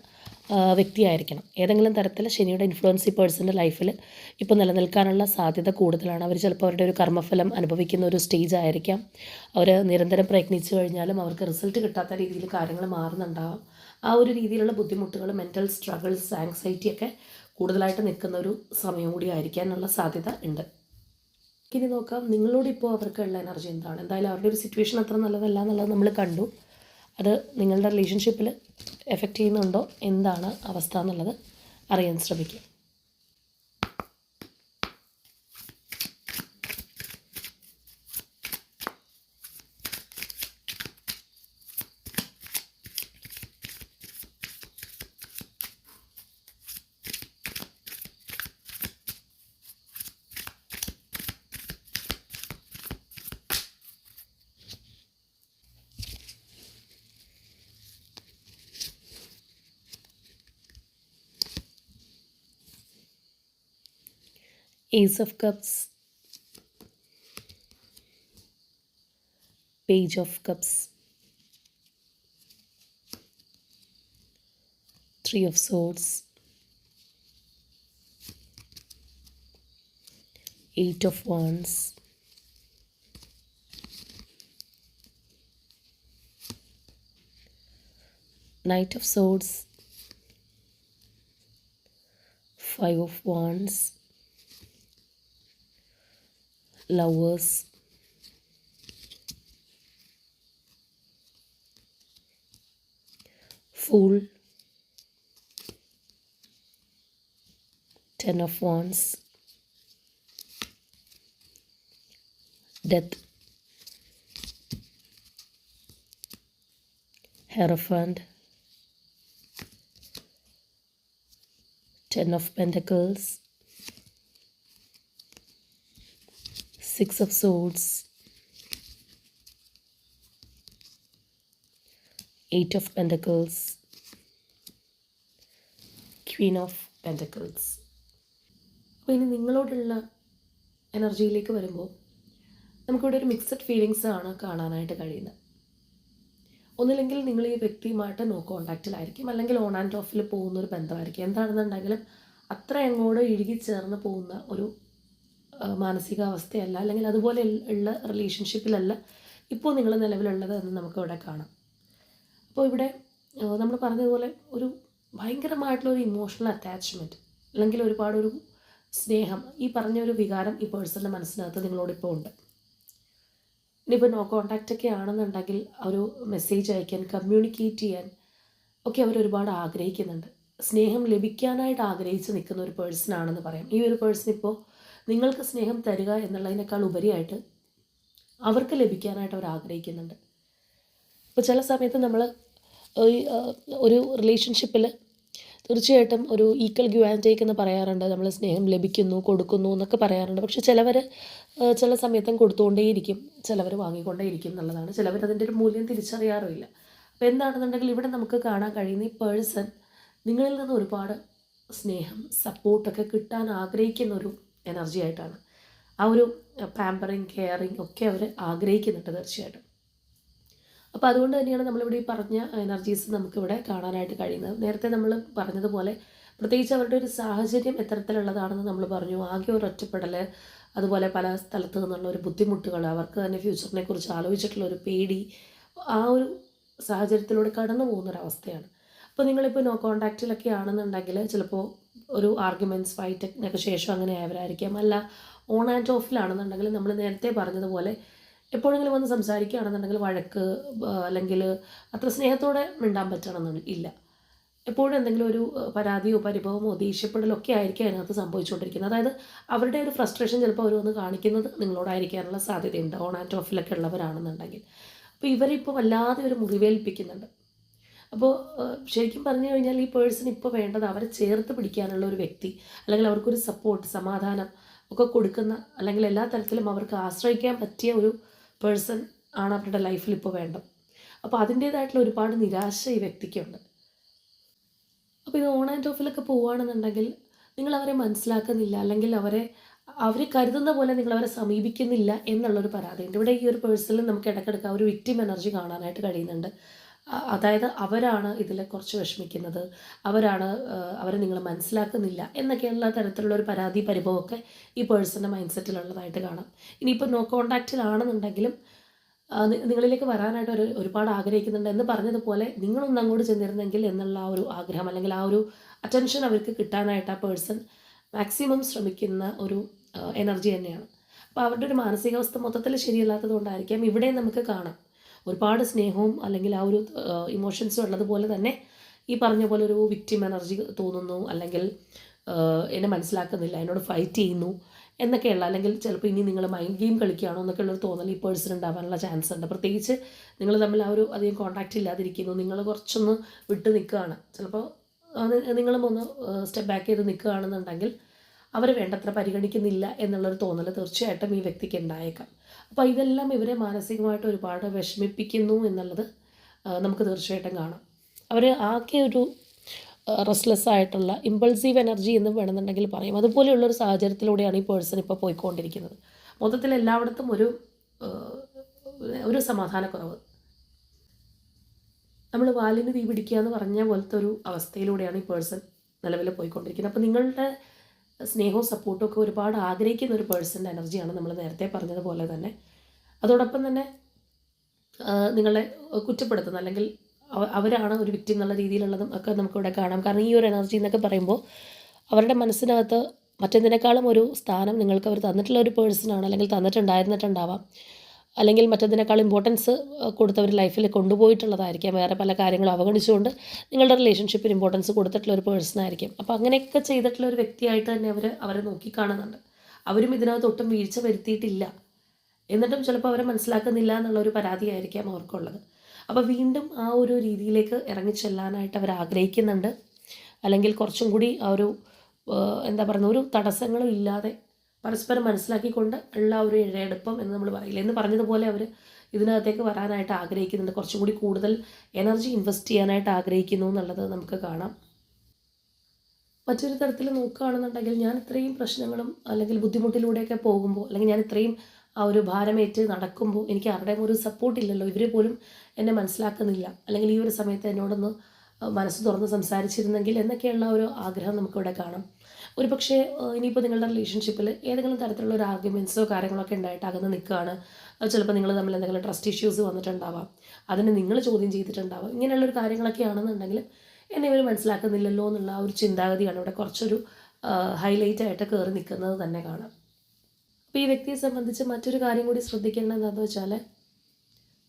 വ്യക്തിയായിരിക്കണം. ഏതെങ്കിലും തരത്തിൽ ശനിയുടെ ഇൻഫ്ലുവൻസ് ഈ പേഴ്സൻ്റെ ലൈഫിൽ ഇപ്പോൾ നിലനിൽക്കാനുള്ള സാധ്യത കൂടുതലാണ്. അവർ ചിലപ്പോൾ അവരുടെ ഒരു കർമ്മഫലം അനുഭവിക്കുന്ന ഒരു സ്റ്റേജ് ആയിരിക്കാം. അവർ നിരന്തരം പ്രയത്നിച്ചു കഴിഞ്ഞാലും അവർക്ക് റിസൾട്ട് കിട്ടാത്ത രീതിയിൽ കാര്യങ്ങൾ മാറുന്നുണ്ടാകും. ആ ഒരു രീതിയിലുള്ള ബുദ്ധിമുട്ടുകൾ, മെൻ്റൽ സ്ട്രഗിൾസ്, ആങ്സൈറ്റിയൊക്കെ കൂടുതലായിട്ട് നിൽക്കുന്ന ഒരു സമയം കൂടി ആയിരിക്കാനുള്ള സാധ്യത ഉണ്ട്. ഇനി നോക്കാം നിങ്ങളോടിപ്പോൾ അവർക്കുള്ള എനർജി എന്താണ്. എന്തായാലും അവരുടെ ഒരു സിറ്റുവേഷൻ അത്ര നല്ലതല്ല എന്നുള്ളത് നമ്മൾ കണ്ടു. അത് നിങ്ങളുടെ റിലേഷൻഷിപ്പിൽ എഫക്റ്റ് ചെയ്യുന്നുണ്ടോ, എന്താണ് അവസ്ഥ എന്നുള്ളത് അറിയാൻ ശ്രമിക്കുക. Ace of Cups, Page of Cups, 3 of Swords, 8 of Wands, Knight of Swords, Five of Wands, Lovers, Fool, Ten of Wands, Death, Hierophant, Ten of Pentacles, Six of Swords, Eight of Pentacles, Queen of Pentacles. അപ്പോൾ ഇനി നിങ്ങളോടുള്ള എനർജിയിലേക്ക് വരുമ്പോൾ നമുക്കിവിടെ ഒരു mixed feelings ആണ് കാണാനായിട്ട് കഴിയുന്നത്. ഒന്നില്ലെങ്കിൽ നിങ്ങൾ ഈ വ്യക്തിയുമായിട്ട് നോ കോണ്ടാക്റ്റിലായിരിക്കും, അല്ലെങ്കിൽ ഓൺ ആൻഡ് ഓഫിൽ പോകുന്നൊരു ബന്ധമായിരിക്കും. എന്താണെന്നുണ്ടെങ്കിലും അത്ര അങ്ങോട്ട് ഇഴുകിച്ചേർന്ന് പോകുന്ന ഒരു മാനസികാവസ്ഥയല്ല, അല്ലെങ്കിൽ അതുപോലെ ഉള്ള റിലേഷൻഷിപ്പിലല്ല ഇപ്പോൾ നിങ്ങൾ നിലവിലുള്ളത് എന്ന് നമുക്കിവിടെ കാണാം. അപ്പോൾ ഇവിടെ നമ്മൾ പറഞ്ഞതുപോലെ ഒരു ഭയങ്കരമായിട്ടുള്ളൊരു ഇമോഷണൽ അറ്റാച്ച്മെൻറ്റ്, അല്ലെങ്കിൽ ഒരുപാടൊരു സ്നേഹം, ഈ പറഞ്ഞൊരു വികാരം ഈ പേഴ്സണിൻ്റെ മനസ്സിനകത്ത് നിങ്ങളോടിപ്പോൾ ഉണ്ട്. ഇനിയിപ്പോൾ നോ കോണ്ടാക്റ്റൊക്കെ ആണെന്നുണ്ടെങ്കിൽ ഒരു മെസ്സേജ് അയക്കാൻ, കമ്മ്യൂണിക്കേറ്റ് ചെയ്യാൻ ഒക്കെ അവരൊരുപാട് ആഗ്രഹിക്കുന്നുണ്ട്. സ്നേഹം ലഭിക്കാനായിട്ട് ആഗ്രഹിച്ച് നിൽക്കുന്ന ഒരു പേഴ്സണാണെന്ന് പറയാം. ഈ ഒരു പേഴ്സൺ ഇപ്പോൾ നിങ്ങൾക്ക് സ്നേഹം തരിക എന്നുള്ളതിനേക്കാൾ ഉപരിയായിട്ട് അവർക്ക് ലഭിക്കാനായിട്ട് അവർ ആഗ്രഹിക്കുന്നുണ്ട്. ഇപ്പോൾ ചില സമയത്ത് നമ്മൾ ഒരു റിലേഷൻഷിപ്പിൽ തീർച്ചയായിട്ടും ഒരു ഈക്വൽ ഗിവ് ആൻഡ് ടേക്ക് എന്ന് പറയാറുണ്ട്. നമ്മൾ സ്നേഹം ലഭിക്കുന്നു, കൊടുക്കുന്നു എന്നൊക്കെ പറയാറുണ്ട്. പക്ഷെ ചിലവർ ചില സമയത്തും കൊടുത്തുകൊണ്ടേയിരിക്കും, ചിലവർ വാങ്ങിക്കൊണ്ടേയിരിക്കും എന്നുള്ളതാണ്. ചിലവർ അതിൻ്റെ ഒരു മൂല്യം തിരിച്ചറിയാറുമില്ല. അപ്പോൾ എന്താണെന്നുണ്ടെങ്കിൽ ഇവിടെ നമുക്ക് കാണാൻ കഴിയുന്ന ഈ പേഴ്സൺ നിങ്ങളിൽ നിന്ന് ഒരുപാട് സ്നേഹം, സപ്പോർട്ടൊക്കെ കിട്ടാൻ ആഗ്രഹിക്കുന്ന ഒരു എനർജി ആയിട്ടാണ്. ആ ഒരു പാമ്പറിങ്, കെയറിങ് ഒക്കെ അവർ ആഗ്രഹിക്കുന്നുണ്ട് തീർച്ചയായിട്ടും. അപ്പോൾ അതുകൊണ്ട് തന്നെയാണ് നമ്മളിവിടെ ഈ പറഞ്ഞ എനർജീസ് നമുക്കിവിടെ കാണാനായിട്ട് കഴിയുന്നത്. നേരത്തെ നമ്മൾ പറഞ്ഞതുപോലെ പ്രത്യേകിച്ച് അവരുടെ ഒരു സാഹചര്യം എത്തരത്തിലുള്ളതാണെന്ന് നമ്മൾ പറഞ്ഞു. ആകെ ഒരു ഒറ്റപ്പെടൽ, അതുപോലെ പല സ്ഥലത്തു നിന്നുള്ള ഒരു ബുദ്ധിമുട്ടുകൾ, അവർക്ക് തന്നെ ഫ്യൂച്ചറിനെ കുറിച്ച് ആലോചിച്ചിട്ടുള്ള ഒരു പേടി, ആ ഒരു സാഹചര്യത്തിലൂടെ കടന്നു പോകുന്നൊരവസ്ഥയാണ്. അപ്പോൾ നിങ്ങളിപ്പോൾ നോ കോണ്ടാക്റ്റിലൊക്കെ ആണെന്നുണ്ടെങ്കിൽ ചിലപ്പോൾ ഒരു ആർഗ്യുമെൻറ്റ്സ്, ഫൈറ്റിനൊക്കെ ശേഷം അങ്ങനെ ആയവരായിരിക്കാം. അല്ല ഓൺ ആൻഡ് ഓഫിലാണെന്നുണ്ടെങ്കിൽ നമ്മൾ നേരത്തെ പറഞ്ഞതുപോലെ എപ്പോഴെങ്കിലും വന്ന് സംസാരിക്കുകയാണെന്നുണ്ടെങ്കിൽ വഴക്ക്, അല്ലെങ്കിൽ അത്ര സ്നേഹത്തോടെ മിണ്ടാൻ പറ്റണമെന്ന് ഇല്ല. എപ്പോഴും എന്തെങ്കിലും ഒരു പരാതിയോ പരിഭവമോ ദേഷ്യപ്പെടലോ ഒക്കെ ആയിരിക്കും അതിനകത്ത് സംഭവിച്ചുകൊണ്ടിരിക്കുന്നത്. അതായത് അവരുടെ ഒരു ഫ്രസ്ട്രേഷൻ ചിലപ്പോൾ അവർ വന്ന് കാണിക്കുന്നത് നിങ്ങളോടായിരിക്കാനുള്ള സാധ്യതയുണ്ട്, ഓൺ ആൻഡ് ഓഫിലൊക്കെ ഉള്ളവരാണെന്നുണ്ടെങ്കിൽ. അപ്പോൾ ഇവരിപ്പോൾ വല്ലാതെ ഒരു മുറിവേൽപ്പിക്കുന്നുണ്ട്. അപ്പോൾ ശരിക്കും പറഞ്ഞു കഴിഞ്ഞാൽ ഈ പേഴ്സൺ ഇപ്പോൾ വേണ്ടത് അവരെ ചേർത്ത് പിടിക്കാനുള്ള ഒരു വ്യക്തി, അല്ലെങ്കിൽ അവർക്കൊരു സപ്പോർട്ട്, സമാധാനം ഒക്കെ കൊടുക്കുന്ന, അല്ലെങ്കിൽ എല്ലാ തരത്തിലും അവർക്ക് ആശ്രയിക്കാൻ പറ്റിയ ഒരു പേഴ്സൺ ആണ് അവരുടെ ലൈഫിൽ ഇപ്പോൾ വേണ്ടത്. അപ്പോൾ അതിൻ്റേതായിട്ടുള്ള ഒരുപാട് നിരാശ ഈ വ്യക്തിക്കുണ്ട്. അപ്പോൾ ഇത് ഓൺ ആൻഡ് ഓഫിലൊക്കെ പോവുകയാണെന്നുണ്ടെങ്കിൽ നിങ്ങൾ അവരെ മനസ്സിലാക്കുന്നില്ല, അല്ലെങ്കിൽ അവർ കരുതുന്ന പോലെ നിങ്ങളവരെ സമീപിക്കുന്നില്ല എന്നുള്ളൊരു പരാതിയുണ്ട്. ഇവിടെ ഈ ഒരു പേഴ്സണിൽ നമുക്ക് ഇടയ്ക്കിടയ്ക്ക് ആ ഒരു വിക്ടിം എനർജി കാണാനായിട്ട് കഴിയുന്നുണ്ട്. അതായത് അവരാണ് ഇതിൽ കുറച്ച് വിഷമിക്കുന്നത്, അവരെ നിങ്ങൾ മനസ്സിലാക്കുന്നില്ല എന്നൊക്കെയുള്ള തരത്തിലുള്ള ഒരു പരാതി, പരിഭവമൊക്കെ ഈ പേഴ്സൻ്റെ മൈൻഡ് സെറ്റിലുള്ളതായിട്ട് കാണാം. ഇനിയിപ്പോൾ നോ കോണ്ടാക്റ്റിലാണെന്നുണ്ടെങ്കിലും നിങ്ങളിലേക്ക് വരാനായിട്ട് ഒരുപാട് ആഗ്രഹിക്കുന്നുണ്ട്. എന്ന് പറഞ്ഞതുപോലെ നിങ്ങളൊന്ന് അങ്ങോട്ട് ചെന്നിരുന്നെങ്കിൽ എന്നുള്ള ആ ഒരു ആഗ്രഹം, അല്ലെങ്കിൽ ആ ഒരു അറ്റൻഷൻ അവർക്ക് കിട്ടാനായിട്ട് ആ പേഴ്സൺ മാക്സിമം ശ്രമിക്കുന്ന ഒരു എനർജി തന്നെയാണ്. അപ്പോൾ അവരുടെ ഒരു മാനസികാവസ്ഥ മൊത്തത്തിൽ ശരിയല്ലാത്തത് കൊണ്ടായിരിക്കാം ഇവിടെ നമുക്ക് കാണാം ഒരുപാട് സ്നേഹവും അല്ലെങ്കിൽ ആ ഒരു ഇമോഷൻസും ഉള്ളതുപോലെ തന്നെ ഈ പറഞ്ഞ പോലെ ഒരു വിക്ടിം എനർജി തോന്നുന്നു, അല്ലെങ്കിൽ എന്നെ മനസ്സിലാക്കുന്നില്ല, എന്നോട് ഫൈറ്റ് ചെയ്യുന്നു എന്നൊക്കെയുള്ള, അല്ലെങ്കിൽ ചിലപ്പോൾ ഇനി നിങ്ങൾ മൈൻഡ് ഗെയിം കളിക്കുകയാണോ എന്നൊക്കെയുള്ളൊരു തോന്നൽ ഈ പേഴ്സൺ ഉണ്ടാവാനുള്ള ചാൻസ് ഉണ്ട്. പ്രത്യേകിച്ച് നിങ്ങൾ തമ്മിൽ ആ ഒരു അധികം കോൺടാക്റ്റ് ഇല്ലാതിരിക്കുന്നു, നിങ്ങൾ കുറച്ചൊന്ന് വിട്ട് നിൽക്കുകയാണ്, ചിലപ്പോൾ നിങ്ങളും ഒന്ന് സ്റ്റെപ്പ് ബാക്ക് ചെയ്ത് നിൽക്കുകയാണെന്നുണ്ടെങ്കിൽ അവർ വേണ്ടത്ര പരിഗണിക്കുന്നില്ല എന്നുള്ളൊരു തോന്നൽ തീർച്ചയായിട്ടും ഈ വ്യക്തിക്ക് ഉണ്ടായേക്കാം. അപ്പോൾ ഇതെല്ലാം ഇവരെ മാനസികമായിട്ട് ഒരുപാട് വിഷമിപ്പിക്കുന്നു എന്നുള്ളത് നമുക്ക് തീർച്ചയായിട്ടും കാണാം. അവർ ആകെ ഒരു റെസ്റ്റ്ലെസ് ആയിട്ടുള്ള ഇമ്പൾസീവ് എനർജി എന്ന് വേണമെന്നുണ്ടെങ്കിൽ പറയും. അതുപോലെയുള്ളൊരു സാഹചര്യത്തിലൂടെയാണ് ഈ പേഴ്സൺ ഇപ്പോൾ പോയിക്കൊണ്ടിരിക്കുന്നത്. മൊത്തത്തിൽ എല്ലായിടത്തും ഒരു സമാധാനക്കുറവ്, നമ്മൾ വാലിന് തീ പിടിക്കുക എന്ന് പറഞ്ഞ പോലത്തെ ഒരു അവസ്ഥയിലൂടെയാണ് ഈ പേഴ്സൺ നിലവിൽ പോയിക്കൊണ്ടിരിക്കുന്നത്. അപ്പോൾ നിങ്ങളുടെ സ്നേഹവും സപ്പോർട്ടും ഒക്കെ ഒരുപാട് ആഗ്രഹിക്കുന്ന ഒരു പേഴ്സൻ്റെ എനർജിയാണ് നമ്മൾ നേരത്തെ പറഞ്ഞതുപോലെ തന്നെ. അതോടൊപ്പം തന്നെ നിങ്ങളെ കുറ്റപ്പെടുത്തുന്ന, അല്ലെങ്കിൽ അവരാണ് ഒരു വിക്ടിം എന്നുള്ള രീതിയിലുള്ളതും ഒക്കെ നമുക്കിവിടെ കാണാം. കാരണം ഈ ഒരു എനർജി എന്നൊക്കെ പറയുമ്പോൾ അവരുടെ മനസ്സിനകത്ത് മറ്റെന്തിനേക്കാളും ഒരു സ്ഥാനം നിങ്ങൾക്ക് അവർ തന്നിട്ടുള്ള ഒരു പേഴ്സണാണ്, അല്ലെങ്കിൽ തന്നിട്ടുണ്ടായിരുന്നിട്ടുണ്ടാവാം, അല്ലെങ്കിൽ മറ്റെന്തിനേക്കാൾ ഇമ്പോർട്ടൻസ് കൊടുത്തവർ ലൈഫിൽ കൊണ്ടുപോയിട്ടുള്ളതായിരിക്കാം. വേറെ പല കാര്യങ്ങളും അവഗണിച്ചുകൊണ്ട് നിങ്ങളുടെ റിലേഷൻഷിപ്പിന് ഇമ്പോർട്ടൻസ് കൊടുത്തിട്ടുള്ള ഒരു പേഴ്സണായിരിക്കും. അപ്പോൾ അങ്ങനെയൊക്കെ ചെയ്തിട്ടുള്ള ഒരു വ്യക്തിയായിട്ട് തന്നെ അവരെ നോക്കിക്കാണുന്നുണ്ട്. അവരും ഇതിനകത്ത് ഒട്ടും വീഴ്ച വരുത്തിയിട്ടില്ല, എന്നിട്ടും ചിലപ്പോൾ അവരെ മനസ്സിലാക്കുന്നില്ല എന്നുള്ളൊരു പരാതിയായിരിക്കാം അവർക്കുള്ളത്. അപ്പോൾ വീണ്ടും ആ ഒരു രീതിയിലേക്ക് ഇറങ്ങിച്ചെല്ലാനായിട്ട് അവർ ആഗ്രഹിക്കുന്നുണ്ട്. അല്ലെങ്കിൽ കുറച്ചും കൂടി ആ ഒരു എന്താ പറയുക, ഒരു തടസ്സങ്ങളും ഇല്ലാതെ പരസ്പരം മനസ്സിലാക്കിക്കൊണ്ട് ഉള്ള ഒരു ഇഴയെടുപ്പം എന്ന് നമ്മൾ പറയില്ല, എന്ന് പറഞ്ഞതുപോലെ അവർ ഇതിനകത്തേക്ക് വരാനായിട്ട് ആഗ്രഹിക്കുന്നുണ്ട്. കുറച്ചും കൂടി കൂടുതൽ എനർജി ഇൻവെസ്റ്റ് ചെയ്യാനായിട്ട് ആഗ്രഹിക്കുന്നു എന്നുള്ളത് നമുക്ക് കാണാം. മറ്റൊരു തരത്തിൽ നോക്കുകയാണെന്നുണ്ടെങ്കിൽ, ഞാൻ ഇത്രയും പ്രശ്നങ്ങളും അല്ലെങ്കിൽ ബുദ്ധിമുട്ടിലൂടെയൊക്കെ പോകുമ്പോൾ, അല്ലെങ്കിൽ ഞാൻ ഇത്രയും ആ ഒരു ഭാരമേറ്റ് നടക്കുമ്പോൾ എനിക്ക് ആരുടെയും ഒരു സപ്പോർട്ടില്ലല്ലോ, ഇവർ പോലും എന്നെ മനസ്സിലാക്കുന്നില്ല, അല്ലെങ്കിൽ ഈ ഒരു സമയത്ത് എന്നോടൊന്ന് മനസ്സ് തുറന്ന് സംസാരിച്ചിരുന്നെങ്കിൽ എന്നൊക്കെയുള്ള ഒരു ആഗ്രഹം നമുക്കിവിടെ കാണാം. ഒരു പക്ഷേ ഇനിയിപ്പോൾ നിങ്ങളുടെ റിലേഷൻഷിപ്പിൽ ഏതെങ്കിലും തരത്തിലുള്ള ഒരു ആർഗ്യുമെൻറ്റ്സോ കാര്യങ്ങളൊക്കെ ഉണ്ടായിട്ട് അകന്ന് നിൽക്കുകയാണ്. ചിലപ്പോൾ നിങ്ങൾ തമ്മിൽ എന്തെങ്കിലും ട്രസ്റ്റ് ഇഷ്യൂസ് വന്നിട്ടുണ്ടാവാം, അതിനെ നിങ്ങൾ ചോദ്യം ചെയ്തിട്ടുണ്ടാവാം. ഇങ്ങനെയുള്ളൊരു കാര്യങ്ങളൊക്കെ ആണെന്നുണ്ടെങ്കിൽ എന്നെ ഇവർ മനസ്സിലാക്കുന്നില്ലല്ലോ എന്നുള്ള ഒരു ചിന്താഗതിയാണ് ഇവിടെ കുറച്ചൊരു ഹൈലൈറ്റ് ആയിട്ട് കയറി നിൽക്കുന്നത് തന്നെ കാണാം. അപ്പോൾ ഈ വ്യക്തിയെ സംബന്ധിച്ച് മറ്റൊരു കാര്യം കൂടി ശ്രദ്ധിക്കേണ്ടത് എന്താണെന്ന് വെച്ചാൽ,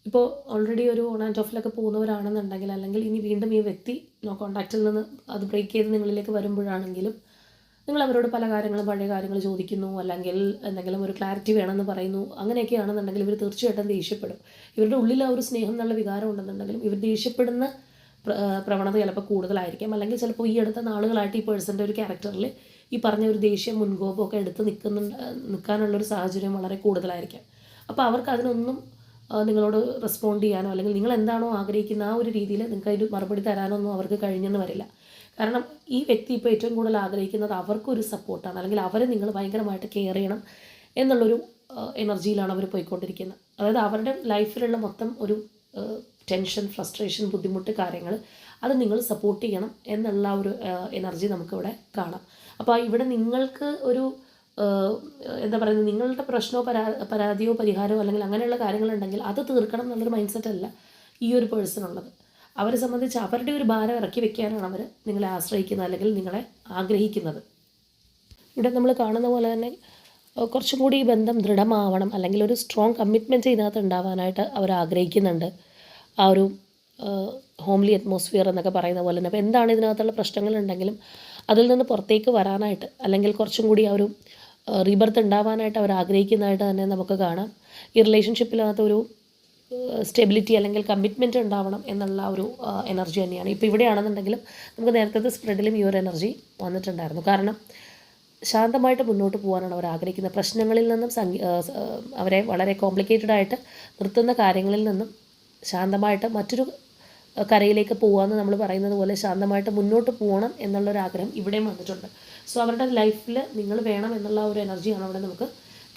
ഇപ്പോൾ ഓൾറെഡി ഒരു ഓൺ ആൻഡ് ഓഫിലൊക്കെ പോകുന്നവരാണെന്നുണ്ടെങ്കിൽ, അല്ലെങ്കിൽ ഇനി വീണ്ടും ഈ വ്യക്തി കോൺടാക്റ്റിൽ നിന്ന് അത് ബ്രേക്ക് ചെയ്ത് നിങ്ങളിലേക്ക് വരുമ്പോഴാണെങ്കിലും, നിങ്ങൾ അവരോട് പല കാര്യങ്ങളും പഴയ കാര്യങ്ങൾ ചോദിക്കുന്നു, അല്ലെങ്കിൽ എന്തെങ്കിലും ഒരു ക്ലാരിറ്റി വേണമെന്ന് പറയുന്നു, അങ്ങനെയൊക്കെ ആണെന്നുണ്ടെങ്കിൽ ഇവർ തീർച്ചയായിട്ടും ദേഷ്യപ്പെടും. ഇവരുടെ ഉള്ളിൽ ആ ഒരു സ്നേഹം എന്നുള്ള വികാരം ഉണ്ടെന്നുണ്ടെങ്കിലും ഇവർ ദേഷ്യപ്പെടുന്ന പ്രവണത ചിലപ്പോൾ കൂടുതലായിരിക്കാം. അല്ലെങ്കിൽ ചിലപ്പോൾ ഈ അടുത്ത നാളുകളായിട്ട് ഈ പേഴ്സൻ്റെ ഒരു ക്യാരക്ടറിൽ ഈ പറഞ്ഞ ഒരു ദേഷ്യം മുൻകോപമൊക്കെ എടുത്ത് നിൽക്കാനുള്ളൊരു സാഹചര്യം വളരെ കൂടുതലായിരിക്കാം. അപ്പോൾ അവർക്ക് അതിനൊന്നും നിങ്ങളോട് റെസ്പോണ്ട് ചെയ്യാനോ, അല്ലെങ്കിൽ നിങ്ങൾ എന്താണോ ആഗ്രഹിക്കുന്ന ആ ഒരു രീതിയിൽ നിങ്ങൾക്ക് അതിന് മറുപടി തരാനൊന്നും അവർക്ക് കഴിഞ്ഞെന്ന് വരില്ല. കാരണം ഈ വ്യക്തി ഇപ്പോൾ ഏറ്റവും കൂടുതൽ ആഗ്രഹിക്കുന്നത് അവർക്കൊരു സപ്പോർട്ടാണ്, അല്ലെങ്കിൽ അവരെ നിങ്ങൾ ഭയങ്കരമായിട്ട് കെയർ ചെയ്യണം എന്നുള്ളൊരു എനർജിയിലാണ് അവർ പോയിക്കൊണ്ടിരിക്കുന്നത്. അതായത് അവരുടെ ലൈഫിലുള്ള മൊത്തം ഒരു ടെൻഷൻ, ഫ്രസ്ട്രേഷൻ, ബുദ്ധിമുട്ട് കാര്യങ്ങൾ അത് നിങ്ങൾ സപ്പോർട്ട് ചെയ്യണം എന്നുള്ള ഒരു എനർജി നമുക്കിവിടെ കാണാം. അപ്പോൾ ഇവിടെ നിങ്ങൾക്ക് ഒരു എന്താ പറയുന്നത്, നിങ്ങളുടെ പ്രശ്നമോ പരാതിയോ പരിഹാരമോ അല്ലെങ്കിൽ അങ്ങനെയുള്ള കാര്യങ്ങളുണ്ടെങ്കിൽ അത് തീർക്കണം എന്നുള്ളൊരു മൈൻഡ് സെറ്റ് അല്ല ഈ ഒരു പേഴ്സൺ ഉള്ളത്. അവരെ സംബന്ധിച്ച് അവരുടെ ഒരു ഭാരം ഇറക്കി വെക്കാനാണ് അവർ നിങ്ങളെ ആശ്രയിക്കുന്നത്, അല്ലെങ്കിൽ നിങ്ങളെ ആഗ്രഹിക്കുന്നത്. ഇവിടെ നമ്മൾ കാണുന്ന പോലെ തന്നെ കുറച്ചും കൂടി ഈ ബന്ധം ദൃഢമാവണം, അല്ലെങ്കിൽ ഒരു സ്ട്രോങ് കമ്മിറ്റ്മെൻറ്റ് ഇതിനകത്ത് ഉണ്ടാവാനായിട്ട് അവർ ആഗ്രഹിക്കുന്നുണ്ട്. ആ ഒരു ഹോംലി അറ്റ്മോസ്ഫിയർ എന്നൊക്കെ പറയുന്ന പോലെ തന്നെ. അപ്പോൾ എന്താണ് ഇതിനകത്തുള്ള പ്രശ്നങ്ങളുണ്ടെങ്കിലും അതിൽ നിന്ന് പുറത്തേക്ക് വരാനായിട്ട്, അല്ലെങ്കിൽ കുറച്ചും കൂടി ആ ഒരു റീബർത്ത് ഉണ്ടാവാനായിട്ട് അവർ ആഗ്രഹിക്കുന്നതായിട്ട് തന്നെ നമുക്ക് കാണാം. ഈ റിലേഷൻഷിപ്പിനകത്തൊരു സ്റ്റെബിലിറ്റി അല്ലെങ്കിൽ കമ്മിറ്റ്മെൻറ്റ് ഉണ്ടാവണം എന്നുള്ള ഒരു എനർജി തന്നെയാണ്. ഇപ്പോൾ ഇവിടെയാണെന്നുണ്ടെങ്കിലും നമുക്ക് നേരത്തെ സ്പ്രെഡിലും ഈ ഒരു എനർജി വന്നിട്ടുണ്ടായിരുന്നു. കാരണം ശാന്തമായിട്ട് മുന്നോട്ട് പോകാനാണ് അവർ ആഗ്രഹിക്കുന്നത്. പ്രശ്നങ്ങളിൽ നിന്നും അവരെ വളരെ കോംപ്ലിക്കേറ്റഡ് ആയിട്ട് നിർത്തുന്ന കാര്യങ്ങളിൽ നിന്നും ശാന്തമായിട്ട് മറ്റൊരു കരയിലേക്ക് പോകാമെന്ന് നമ്മൾ പറയുന്നത് പോലെ ശാന്തമായിട്ട് മുന്നോട്ട് പോകണം എന്നുള്ളൊരാഗ്രഹം ഇവിടെയും വന്നിട്ടുണ്ട്. സോ അവരുടെ ലൈഫിൽ നിങ്ങൾ വേണം എന്നുള്ള ഒരു എനർജിയാണ് അവിടെ നമുക്ക്